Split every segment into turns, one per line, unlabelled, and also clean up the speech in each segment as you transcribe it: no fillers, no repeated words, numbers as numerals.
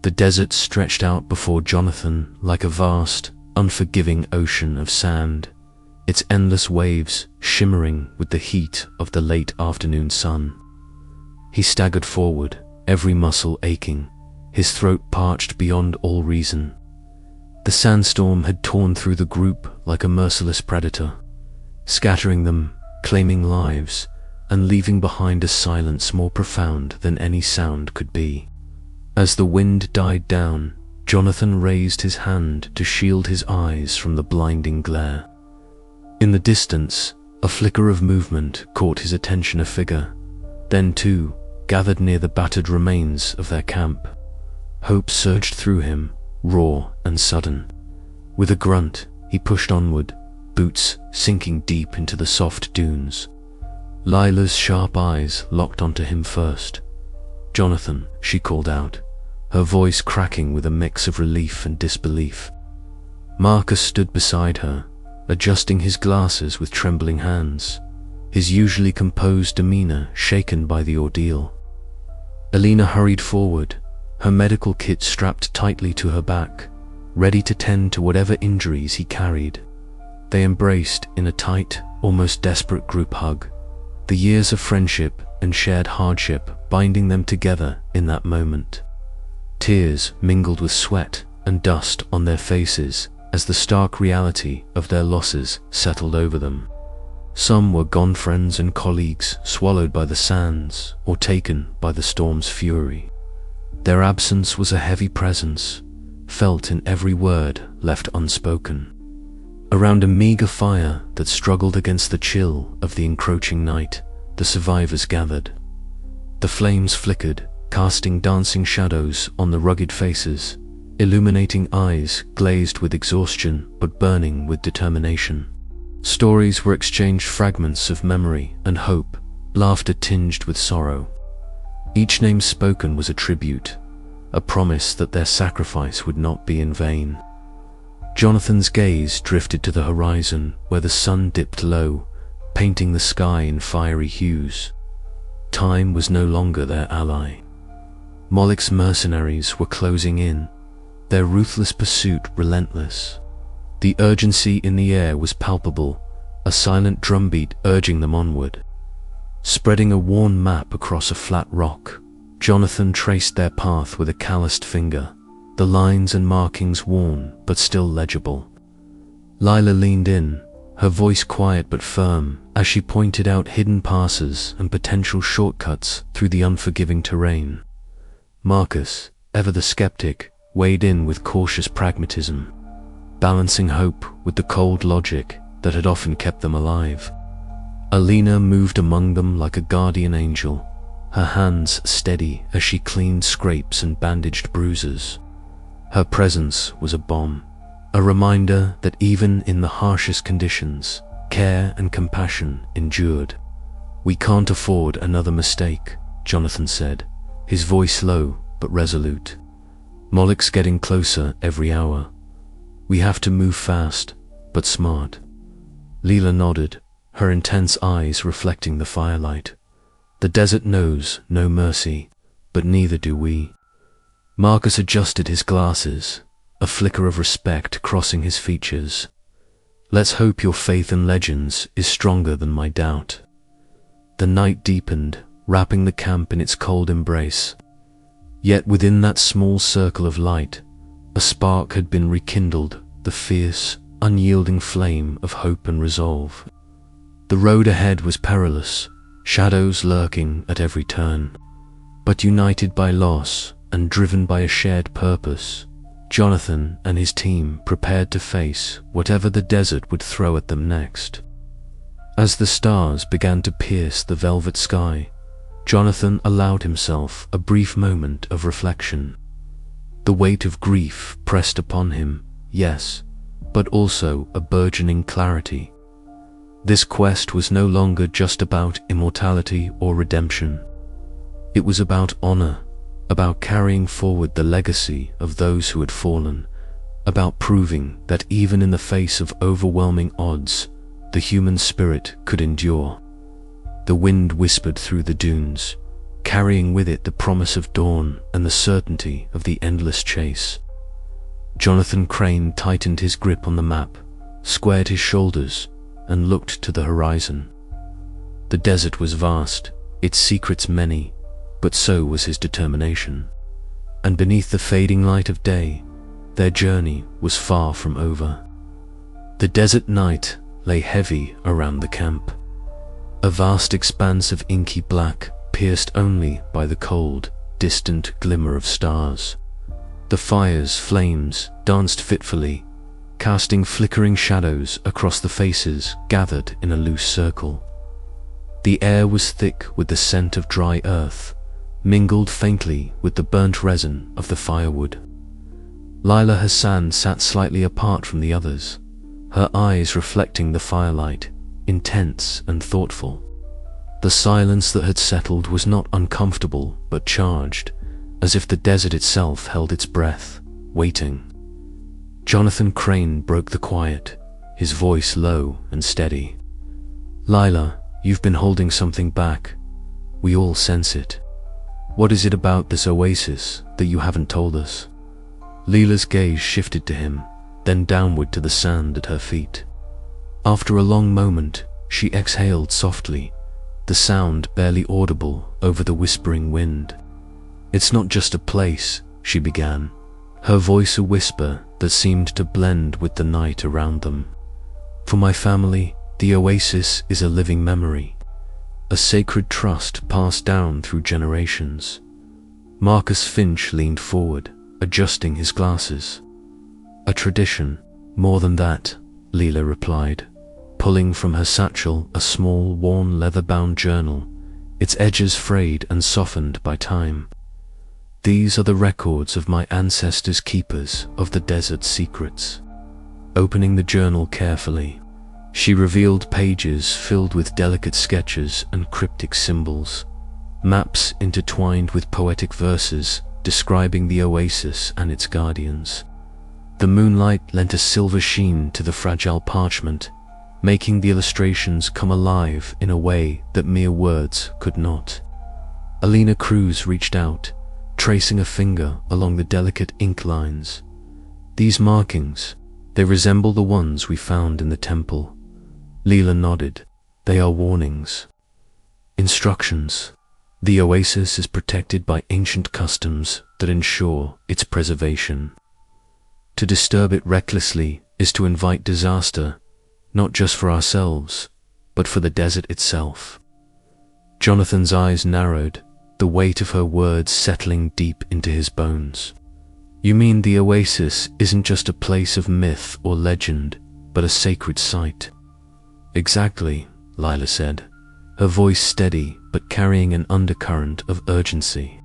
The desert stretched out before Jonathan like a vast, unforgiving ocean of sand, its endless waves shimmering with the heat of the late afternoon sun. He staggered forward, every muscle aching, his throat parched beyond all reason. The sandstorm had torn through the group like a merciless predator, scattering them, claiming lives, and leaving behind a silence more profound than any sound could be. As the wind died down, Jonathan raised his hand to shield his eyes from the blinding glare. In the distance, a flicker of movement caught his attention, a figure, then two, gathered near the battered remains of their camp. Hope surged through him, raw and sudden. With a grunt, he pushed onward, boots sinking deep into the soft dunes. Lila's sharp eyes locked onto him first. "Jonathan," she called out, her voice cracking with a mix of relief and disbelief. Marcus stood beside her, adjusting his glasses with trembling hands, his usually composed demeanor shaken by the ordeal. Alina hurried forward, her medical kit strapped tightly to her back, ready to tend to whatever injuries he carried. They embraced in a tight, almost desperate group hug, the years of friendship and shared hardship binding them together in that moment. Tears mingled with sweat and dust on their faces as the stark reality of their losses settled over them. Some were gone friends and colleagues, swallowed by the sands or taken by the storm's fury. Their absence was a heavy presence, felt in every word left unspoken. Around a meager fire that struggled against the chill of the encroaching night, the survivors gathered. The flames flickered, casting dancing shadows on the rugged faces, illuminating eyes glazed with exhaustion but burning with determination. Stories were exchanged, fragments of memory and hope, laughter tinged with sorrow. Each name spoken was a tribute, a promise that their sacrifice would not be in vain. Jonathan's gaze drifted to the horizon where the sun dipped low, painting the sky in fiery hues. Time was no longer their ally. Moloch's mercenaries were closing in, their ruthless pursuit relentless. The urgency in the air was palpable, a silent drumbeat urging them onward. Spreading a worn map across a flat rock, Jonathan traced their path with a calloused finger, the lines and markings worn but still legible. Lila leaned in, her voice quiet but firm, as she pointed out hidden passes and potential shortcuts through the unforgiving terrain. Marcus, ever the skeptic, weighed in with cautious pragmatism, balancing hope with the cold logic that had often kept them alive. Alina moved among them like a guardian angel, her hands steady as she cleaned scrapes and bandaged bruises. Her presence was a balm, a reminder that even in the harshest conditions, care and compassion endured. "We can't afford another mistake," Jonathan said, his voice low but resolute. "Moloch's getting closer every hour. We have to move fast, but smart." Lila nodded, her intense eyes reflecting the firelight. "The desert knows no mercy, but neither do we." Marcus adjusted his glasses, a flicker of respect crossing his features. "Let's hope your faith in legends is stronger than my doubt." The night deepened, wrapping the camp in its cold embrace. Yet within that small circle of light, a spark had been rekindled, the fierce, unyielding flame of hope and resolve. The road ahead was perilous, shadows lurking at every turn. But united by loss and driven by a shared purpose, Jonathan and his team prepared to face whatever the desert would throw at them next. As the stars began to pierce the velvet sky, Jonathan allowed himself a brief moment of reflection. The weight of grief pressed upon him, yes, but also a burgeoning clarity. This quest was no longer just about immortality or redemption. It was about honor, about carrying forward the legacy of those who had fallen, about proving that even in the face of overwhelming odds, the human spirit could endure. The wind whispered through the dunes, carrying with it the promise of dawn and the certainty of the endless chase. Jonathan Crane tightened his grip on the map, squared his shoulders, and looked to the horizon. The desert was vast, its secrets many, but so was his determination. And beneath the fading light of day, their journey was far from over. The desert night lay heavy around the camp, a vast expanse of inky black pierced only by the cold, distant glimmer of stars. The fire's flames danced fitfully, casting flickering shadows across the faces gathered in a loose circle. The air was thick with the scent of dry earth, mingled faintly with the burnt resin of the firewood. Lila Hassan sat slightly apart from the others, her eyes reflecting the firelight, intense and thoughtful. The silence that had settled was not uncomfortable but charged, as if the desert itself held its breath, waiting. Jonathan Crane broke the quiet, his voice low and steady. "Lila, you've been holding something back. We all sense it. What is it about this oasis that you haven't told us?" Lila's gaze shifted to him, then downward to the sand at her feet. After a long moment, she exhaled softly, the sound barely audible over the whispering wind. "It's not just a place," she began, her voice a whisper that seemed to blend with the night around them. "For my family, the oasis is a living memory, a sacred trust passed down through generations." Marcus Finch leaned forward, adjusting his glasses. "A tradition, more than that," Leela replied, pulling from her satchel a small, worn, leather-bound journal, its edges frayed and softened by time. "These are the records of my ancestors' keepers of the desert's secrets." Opening the journal carefully, she revealed pages filled with delicate sketches and cryptic symbols, maps intertwined with poetic verses describing the oasis and its guardians. The moonlight lent a silver sheen to the fragile parchment, making the illustrations come alive in a way that mere words could not. Alina Cruz reached out, tracing a finger along the delicate ink lines. "These markings, they resemble the ones we found in the temple." Leela nodded. "They are warnings. Instructions. The oasis is protected by ancient customs that ensure its preservation. To disturb it recklessly is to invite disaster, not just for ourselves, but for the desert itself." Jonathan's eyes narrowed, the weight of her words settling deep into his bones. "You mean the oasis isn't just a place of myth or legend, but a sacred site?" "Exactly," Lila said, her voice steady but carrying an undercurrent of urgency.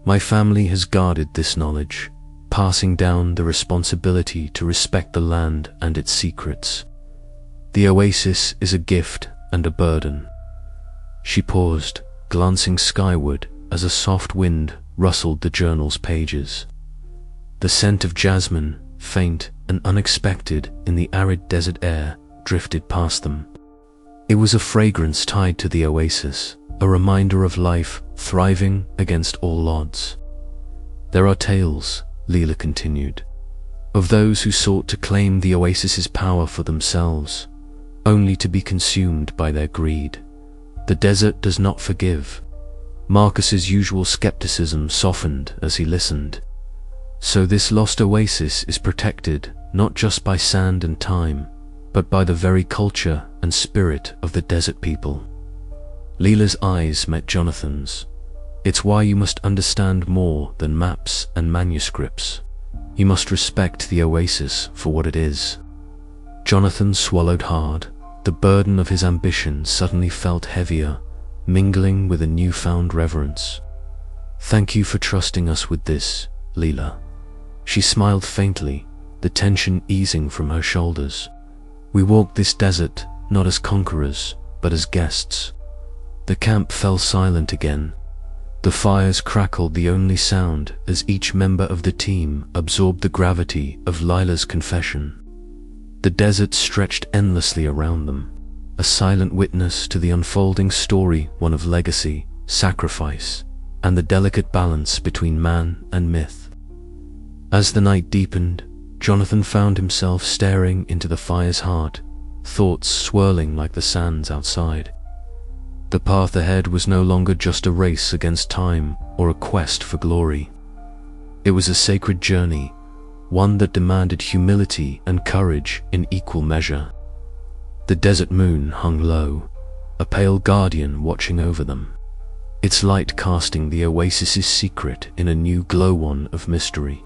"My family has guarded this knowledge, passing down the responsibility to respect the land and its secrets. The oasis is a gift and a burden." She paused, glancing skyward as a soft wind rustled the journal's pages. The scent of jasmine, faint and unexpected in the arid desert air, drifted past them. It was a fragrance tied to the oasis, a reminder of life thriving against all odds. "There are tales," Leela continued, "of those who sought to claim the oasis's power for themselves, only to be consumed by their greed. The desert does not forgive." Marcus's usual skepticism softened as he listened. "So this lost oasis is protected not just by sand and time, but by the very culture and spirit of the desert people." Leela's eyes met Jonathan's. "It's why you must understand more than maps and manuscripts. You must respect the oasis for what it is." Jonathan swallowed hard. The burden of his ambition suddenly felt heavier, mingling with a newfound reverence. "Thank you for trusting us with this, Leela." She smiled faintly, the tension easing from her shoulders. "We walked this desert not as conquerors, but as guests." The camp fell silent again. The fires crackled the only sound as each member of the team absorbed the gravity of Lila's confession. The desert stretched endlessly around them, a silent witness to the unfolding story, one of legacy, sacrifice, and the delicate balance between man and myth. As the night deepened, Jonathan found himself staring into the fire's heart, thoughts swirling like the sands outside. The path ahead was no longer just a race against time or a quest for glory. It was a sacred journey, one that demanded humility and courage in equal measure. The desert moon hung low, a pale guardian watching over them, its light casting the oasis's secret in a new glow-on of mystery,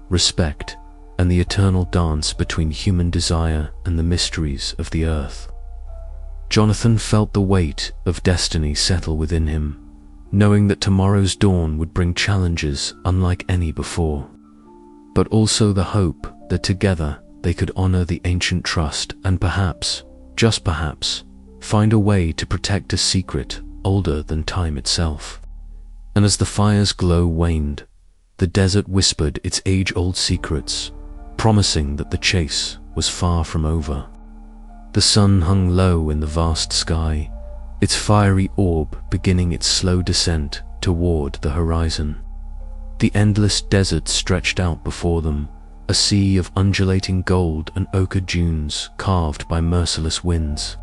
respect, and the eternal dance between human desire and the mysteries of the earth. Jonathan felt the weight of destiny settle within him, knowing that tomorrow's dawn would bring challenges unlike any before, but also the hope that together they could honor the ancient trust and perhaps, just perhaps, find a way to protect a secret older than time itself. And as the fire's glow waned, the desert whispered its age-old secrets, promising that the chase was far from over. The sun hung low in the vast sky, its fiery orb beginning its slow descent toward the horizon. The endless desert stretched out before them, a sea of undulating gold and ochre dunes carved by merciless winds.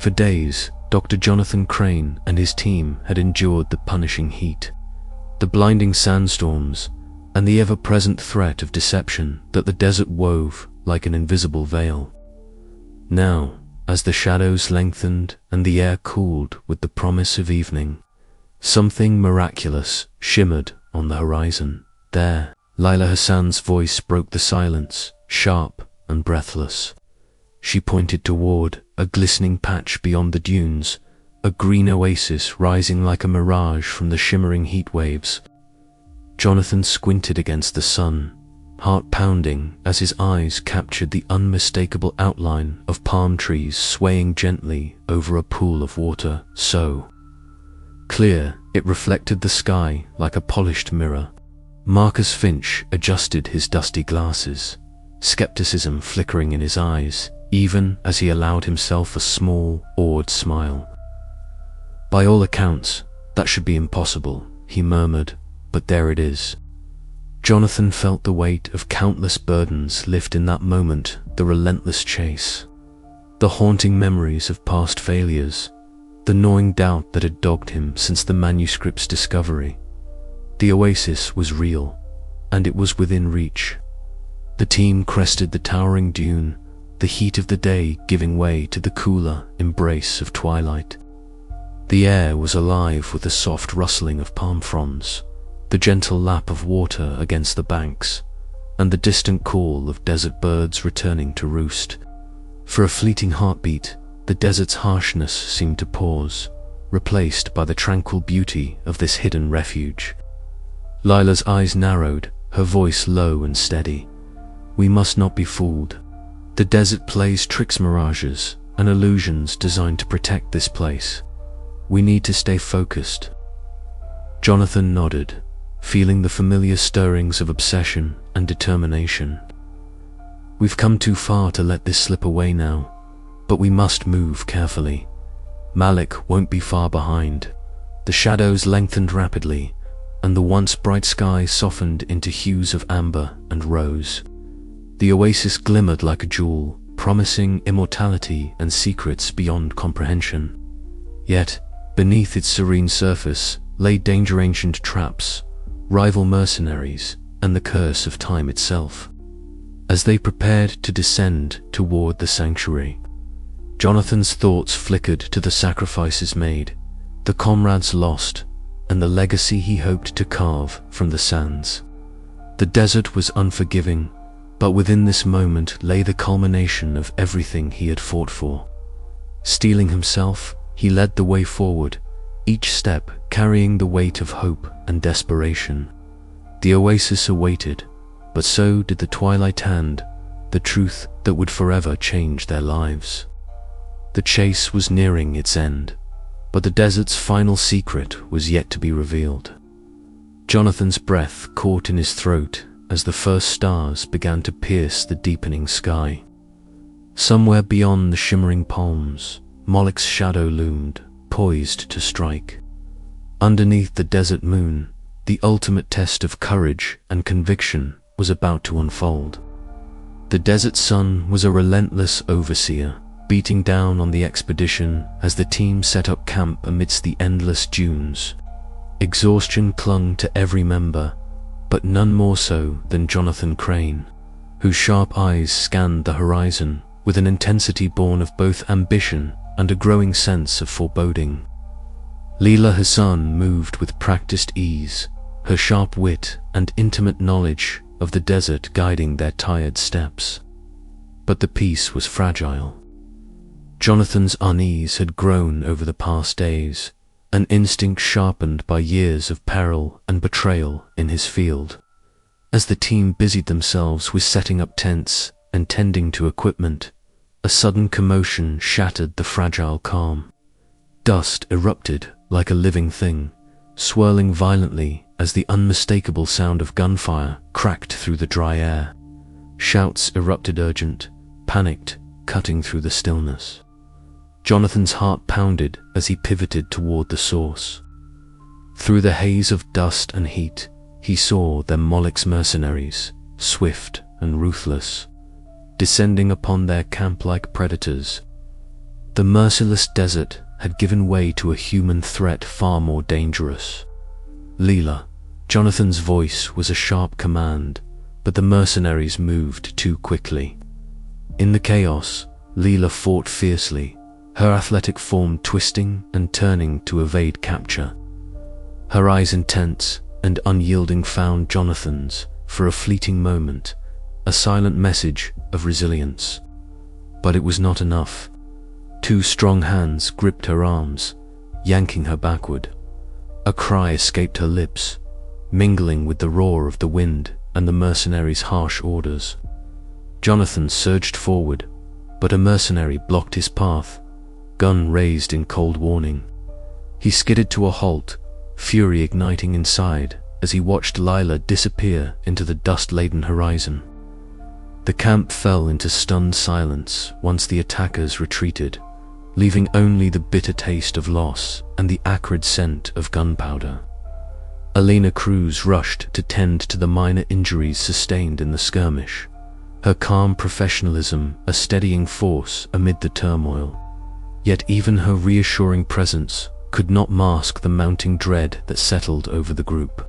For days, Dr. Jonathan Crane and his team had endured the punishing heat, the blinding sandstorms, and the ever-present threat of deception that the desert wove like an invisible veil. Now, as the shadows lengthened and the air cooled with the promise of evening, something miraculous shimmered on the horizon. There, Laila Hassan's voice broke the silence, sharp and breathless. She pointed toward a glistening patch beyond the dunes, a green oasis rising like a mirage from the shimmering heat waves. Jonathan squinted against the sun, heart pounding as his eyes captured the unmistakable outline of palm trees swaying gently over a pool of water so clear it reflected the sky like a polished mirror. Marcus Finch adjusted his dusty glasses, skepticism flickering in his eyes, even as he allowed himself a small, awed smile. "By all accounts, that should be impossible," he murmured, "but there it is." Jonathan felt the weight of countless burdens lift in that moment, the relentless chase, the haunting memories of past failures, the gnawing doubt that had dogged him since the manuscript's discovery. The oasis was real, and it was within reach. The team crested the towering dune, the heat of the day giving way to the cooler embrace of twilight. The air was alive with the soft rustling of palm fronds, the gentle lap of water against the banks, and the distant call of desert birds returning to roost. For a fleeting heartbeat, the desert's harshness seemed to pause, replaced by the tranquil beauty of this hidden refuge. Lila's eyes narrowed, her voice low and steady. "We must not be fooled. The desert plays tricks, mirages, and illusions designed to protect this place. We need to stay focused." Jonathan nodded, feeling the familiar stirrings of obsession and determination. "We've come too far to let this slip away now, but we must move carefully. Malik won't be far behind." The shadows lengthened rapidly, and the once bright sky softened into hues of amber and rose. The oasis glimmered like a jewel, promising immortality and secrets beyond comprehension. Yet, beneath its serene surface lay danger-ancient traps, rival mercenaries, and the curse of time itself. As they prepared to descend toward the sanctuary, Jonathan's thoughts flickered to the sacrifices made, the comrades lost, and the legacy he hoped to carve from the sands. The desert was unforgiving, but within this moment lay the culmination of everything he had fought for. Steeling himself, he led the way forward, each step carrying the weight of hope and desperation. The oasis awaited, but so did the twilight hand, the truth that would forever change their lives. The chase was nearing its end, but the desert's final secret was yet to be revealed. Jonathan's breath caught in his throat as the first stars began to pierce the deepening sky. Somewhere beyond the shimmering palms, Molech's shadow loomed, poised to strike. Underneath the desert moon, the ultimate test of courage and conviction was about to unfold. The desert sun was a relentless overseer, beating down on the expedition as the team set up camp amidst the endless dunes. Exhaustion clung to every member, but none more so than Jonathan Crane, whose sharp eyes scanned the horizon with an intensity born of both ambition and a growing sense of foreboding. Leela Hassan moved with practiced ease, her sharp wit and intimate knowledge of the desert guiding their tired steps. But the peace was fragile. Jonathan's unease had grown over the past days, an instinct sharpened by years of peril and betrayal in his field. As the team busied themselves with setting up tents and tending to equipment, a sudden commotion shattered the fragile calm. Dust erupted like a living thing, swirling violently as the unmistakable sound of gunfire cracked through the dry air. Shouts erupted urgent, panicked, cutting through the stillness. Jonathan's heart pounded as he pivoted toward the source. Through the haze of dust and heat, he saw their Moloch's mercenaries, swift and ruthless, descending upon their camp like predators. The merciless desert had given way to a human threat far more dangerous. Leela, Jonathan's voice was a sharp command, but the mercenaries moved too quickly. In the chaos, Leela fought fiercely, her athletic form twisting and turning to evade capture. Her eyes intense and unyielding found Jonathan's, for a fleeting moment, a silent message of resilience. But it was not enough. Two strong hands gripped her arms, yanking her backward. A cry escaped her lips, mingling with the roar of the wind and the mercenaries' harsh orders. Jonathan surged forward, but a mercenary blocked his path, gun raised in cold warning. He skidded to a halt, fury igniting inside as he watched Leela disappear into the dust-laden horizon. The camp fell into stunned silence once the attackers retreated, leaving only the bitter taste of loss and the acrid scent of gunpowder. Alina Cruz rushed to tend to the minor injuries sustained in the skirmish, her calm professionalism a steadying force amid the turmoil. Yet even her reassuring presence could not mask the mounting dread that settled over the group.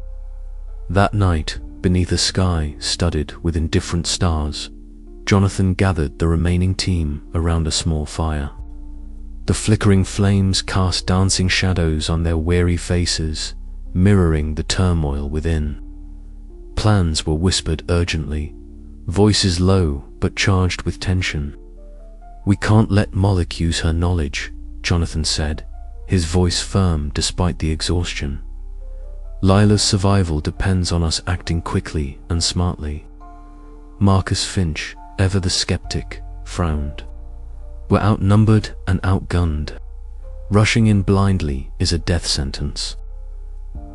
That night, beneath a sky studded with indifferent stars, Jonathan gathered the remaining team around a small fire. The flickering flames cast dancing shadows on their weary faces, mirroring the turmoil within. Plans were whispered urgently, voices low but charged with tension. "We can't let Moloch use her knowledge," Jonathan said, his voice firm despite the exhaustion. "Lila's survival depends on us acting quickly and smartly." Marcus Finch, ever the skeptic, frowned. "We're outnumbered and outgunned. Rushing in blindly is a death sentence."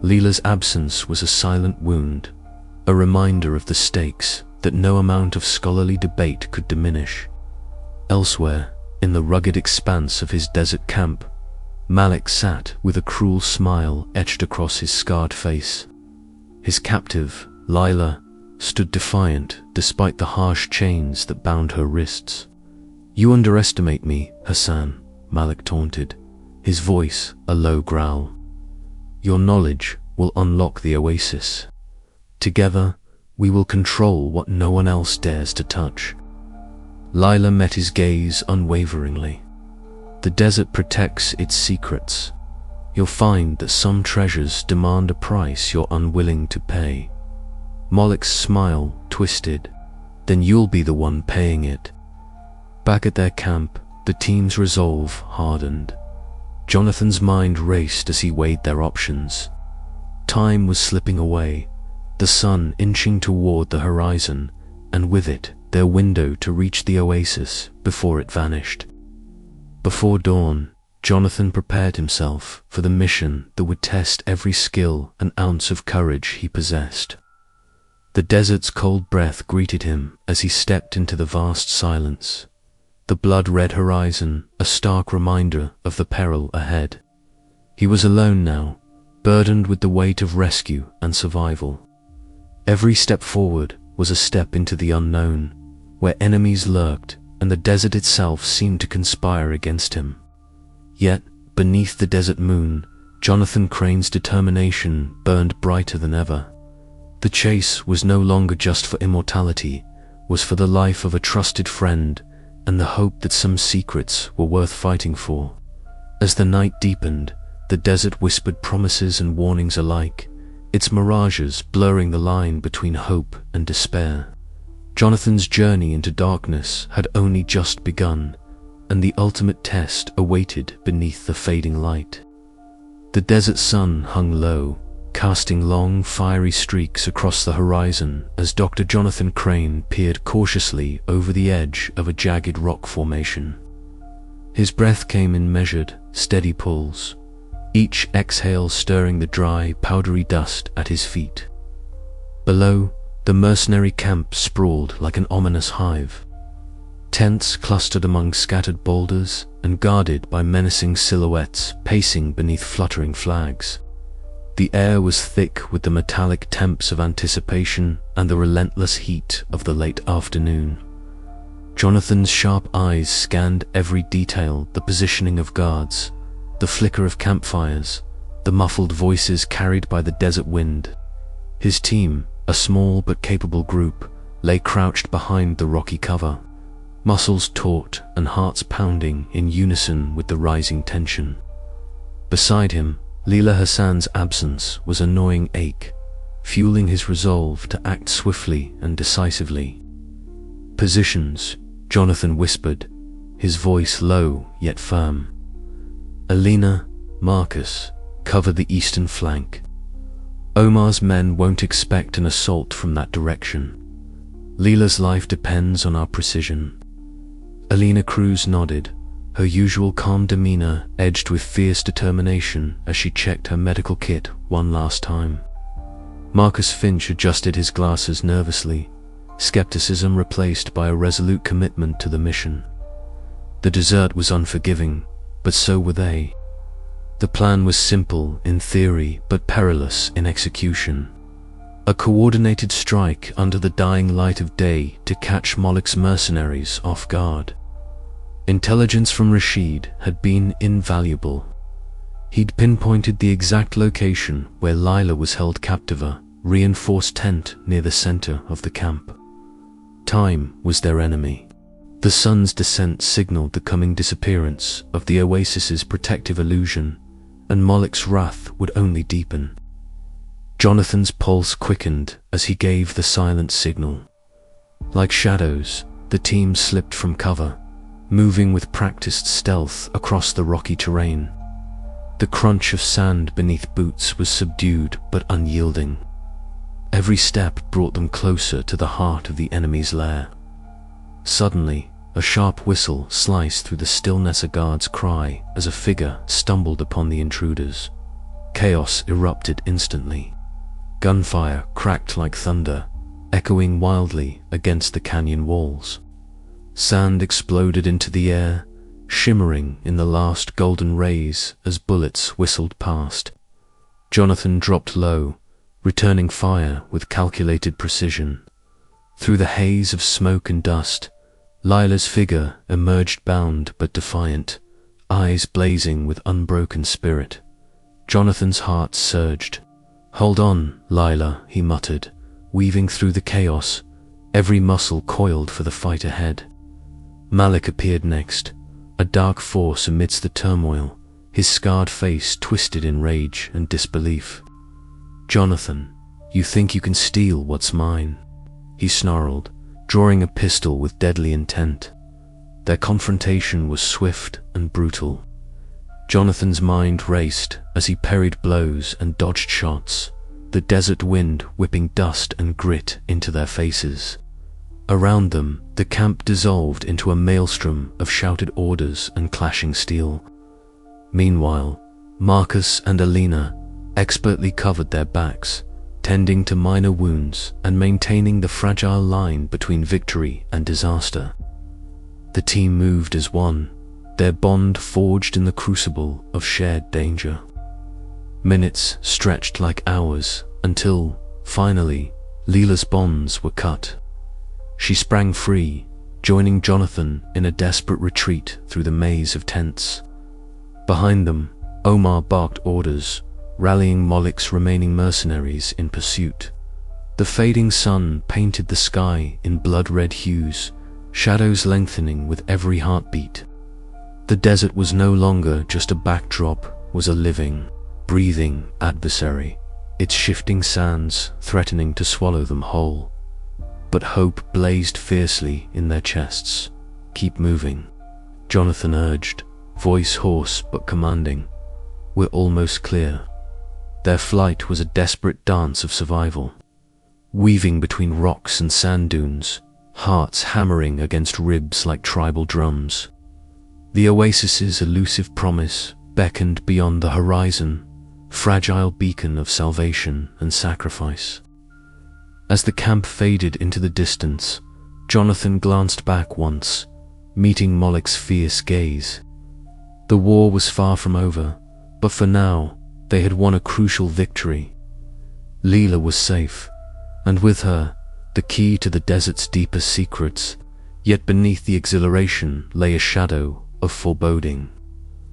Leela's absence was a silent wound, a reminder of the stakes that no amount of scholarly debate could diminish. Elsewhere, in the rugged expanse of his desert camp, Malik sat with a cruel smile etched across his scarred face. His captive, Leela, stood defiant despite the harsh chains that bound her wrists. "You underestimate me, Hassan," Malik taunted, his voice a low growl. "Your knowledge will unlock the oasis. Together, we will control what no one else dares to touch." Leela met his gaze unwaveringly. "The desert protects its secrets. You'll find that some treasures demand a price you're unwilling to pay." Moloch's smile twisted. "Then you'll be the one paying it." Back at their camp, the team's resolve hardened. Jonathan's mind raced as he weighed their options. Time was slipping away, the sun inching toward the horizon, and with it, their window to reach the oasis before it vanished. Before dawn, Jonathan prepared himself for the mission that would test every skill and ounce of courage he possessed. The desert's cold breath greeted him as he stepped into the vast silence, the blood-red horizon a stark reminder of the peril ahead. He was alone now, burdened with the weight of rescue and survival. Every step forward was a step into the unknown, where enemies lurked and the desert itself seemed to conspire against him. Yet, beneath the desert moon, Jonathan Crane's determination burned brighter than ever. The chase was no longer just for immortality, was for the life of a trusted friend and the hope that some secrets were worth fighting for. As the night deepened, the desert whispered promises and warnings alike, its mirages blurring the line between hope and despair. Jonathan's journey into darkness had only just begun, and the ultimate test awaited beneath the fading light. The desert sun hung low, casting long, fiery streaks across the horizon as Dr. Jonathan Crane peered cautiously over the edge of a jagged rock formation. His breath came in measured, steady pulls, each exhale stirring the dry, powdery dust at his feet. Below, the mercenary camp sprawled like an ominous hive. Tents clustered among scattered boulders and guarded by menacing silhouettes pacing beneath fluttering flags. The air was thick with the metallic temps of anticipation and the relentless heat of the late afternoon. Jonathan's sharp eyes scanned every detail, the positioning of guards, the flicker of campfires, the muffled voices carried by the desert wind. His team, a small but capable group, lay crouched behind the rocky cover, muscles taut and hearts pounding in unison with the rising tension. Beside him, Leela Hassan's absence was a gnawing ache, fueling his resolve to act swiftly and decisively. "Positions," Jonathan whispered, his voice low yet firm. "Alina, Marcus, cover the eastern flank. Omar's men won't expect an assault from that direction. Leela's life depends on our precision." Alina Cruz nodded, her usual calm demeanor edged with fierce determination as she checked her medical kit one last time. Marcus Finch adjusted his glasses nervously, skepticism replaced by a resolute commitment to the mission. The desert was unforgiving, but so were they. The plan was simple in theory but perilous in execution. A coordinated strike under the dying light of day to catch Moloch's mercenaries off guard. Intelligence from Rashid had been invaluable. He'd pinpointed the exact location where Lila was held captive, a reinforced tent near the center of the camp. Time was their enemy. The sun's descent signaled the coming disappearance of the oasis's protective illusion, and Moloch's wrath would only deepen. Jonathan's pulse quickened as he gave the silent signal. Like shadows, the team slipped from cover, moving with practiced stealth across the rocky terrain. The crunch of sand beneath boots was subdued but unyielding. Every step brought them closer to the heart of the enemy's lair. Suddenly, a sharp whistle sliced through the stillness, a guard's cry as a figure stumbled upon the intruders. Chaos erupted instantly. Gunfire cracked like thunder, echoing wildly against the canyon walls. Sand exploded into the air, shimmering in the last golden rays as bullets whistled past. Jonathan dropped low, returning fire with calculated precision. Through the haze of smoke and dust, Lila's figure emerged, bound but defiant, eyes blazing with unbroken spirit. Jonathan's heart surged. "Hold on, Lila," he muttered, weaving through the chaos, every muscle coiled for the fight ahead. Malik appeared next, a dark force amidst the turmoil, his scarred face twisted in rage and disbelief. "Jonathan, you think you can steal what's mine?" he snarled, drawing a pistol with deadly intent. Their confrontation was swift and brutal. Jonathan's mind raced as he parried blows and dodged shots, the desert wind whipping dust and grit into their faces. Around them, the camp dissolved into a maelstrom of shouted orders and clashing steel. Meanwhile, Marcus and Alina expertly covered their backs, tending to minor wounds and maintaining the fragile line between victory and disaster. The team moved as one, their bond forged in the crucible of shared danger. Minutes stretched like hours until, finally, Leela's bonds were cut. She sprang free, joining Jonathan in a desperate retreat through the maze of tents. Behind them, Omar barked orders, rallying Moloch's remaining mercenaries in pursuit. The fading sun painted the sky in blood-red hues, shadows lengthening with every heartbeat. The desert was no longer just a backdrop, was a living, breathing adversary, its shifting sands threatening to swallow them whole. But hope blazed fiercely in their chests. "Keep moving," Jonathan urged, voice hoarse but commanding. "We're almost clear." Their flight was a desperate dance of survival. Weaving between rocks and sand dunes, hearts hammering against ribs like tribal drums. The oasis's elusive promise beckoned beyond the horizon, fragile beacon of salvation and sacrifice. As the camp faded into the distance, Jonathan glanced back once, meeting Moloch's fierce gaze. The war was far from over, but for now, they had won a crucial victory. Leela was safe, and with her, the key to the desert's deepest secrets, yet beneath the exhilaration lay a shadow of foreboding.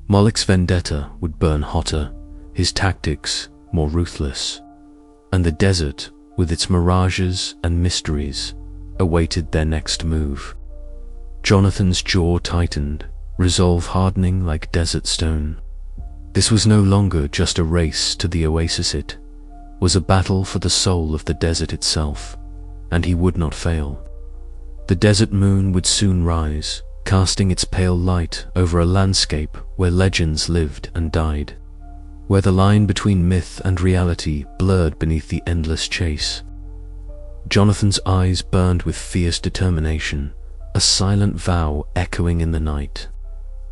Moloch's vendetta would burn hotter, his tactics more ruthless, and the desert, with its mirages and mysteries, awaited their next move. Jonathan's jaw tightened, resolve hardening like desert stone. This was no longer just a race to the oasis, it was a battle for the soul of the desert itself, and he would not fail. The desert moon would soon rise, casting its pale light over a landscape where legends lived and died, where the line between myth and reality blurred beneath the endless chase. Jonathan's eyes burned with fierce determination, a silent vow echoing in the night.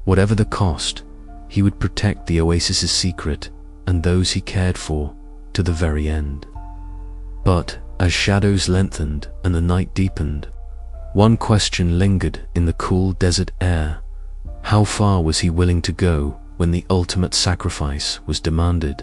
Whatever the cost, he would protect the oasis's secret and those he cared for to the very end. But as shadows lengthened and the night deepened, one question lingered in the cool desert air. How far was he willing to go when the ultimate sacrifice was demanded?